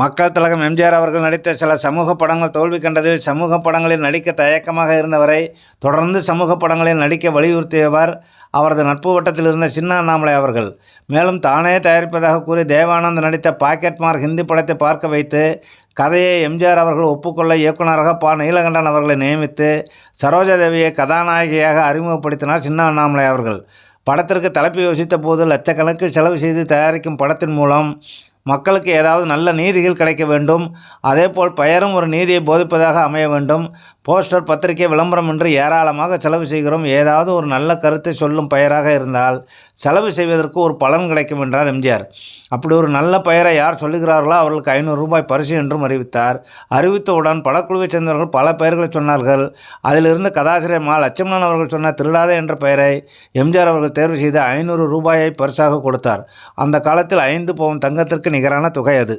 மக்கள் திலகம் எம்ஜிஆர் அவர்கள் நடித்த சில சமூக படங்கள் தோல்வி கண்டதில் சமூக படங்களில் நடிக்க தயக்கமாக இருந்தவரை தொடர்ந்து சமூக படங்களில் நடிக்க வலியுறுத்தியவர் அவரது நட்பு வட்டத்தில் இருந்த சின்ன அண்ணாமலை அவர்கள். மேலும் தானே தயாரிப்பதாக கூறி தேவானந்த் நடித்த பாக்கெட்மார் ஹிந்தி படத்தை பார்க்க வைத்து கதையை எம்ஜிஆர் அவர்கள் ஒப்புக்கொள்ள இயக்குநராக நீலகண்டன் அவர்களை நியமித்து சரோஜாதேவியை கதாநாயகியாக அறிமுகப்படுத்தினார் சின்ன அண்ணாமலை அவர்கள். படத்திற்கு தலைப்பு யோசித்த போது லட்சக்கணக்கில் செலவு செய்து தயாரிக்கும் படத்தின் மூலம் மக்களுக்கு ஏதாவது நல்ல நீதிகள் கிடைக்க வேண்டும், அதேபோல் பெயரும் ஒரு நீதியை போதிப்பதாக அமைய வேண்டும். போஸ்டர், பத்திரிகை, விளம்பரம் என்று ஏராளமாக செலவு செய்கிறோம். ஏதாவது ஒரு நல்ல கருத்தை சொல்லும் பெயராக இருந்தால் செலவு செய்வதற்கு ஒரு பலன் கிடைக்கும் என்றார் எம்ஜிஆர். அப்படி ஒரு நல்ல பெயரை யார் சொல்லுகிறார்களோ அவர்களுக்கு 500 ரூபாய் பரிசு என்றும் அறிவித்தார். அறிவித்தவுடன் படக்குழுவைச் சேர்ந்தவர்கள் பல பெயர்களை சொன்னார்கள். அதிலிருந்து கதாசிரியர் லட்சுமணன் அவர்கள் சொன்ன திருடாதே என்ற பெயரை எம்ஜிஆர் அவர்கள் தேர்வு செய்து 500 ரூபாயை பரிசாக கொடுத்தார். அந்த காலத்தில் 5 பவுன் தங்கத்திற்கு நிகரான தொகை அது.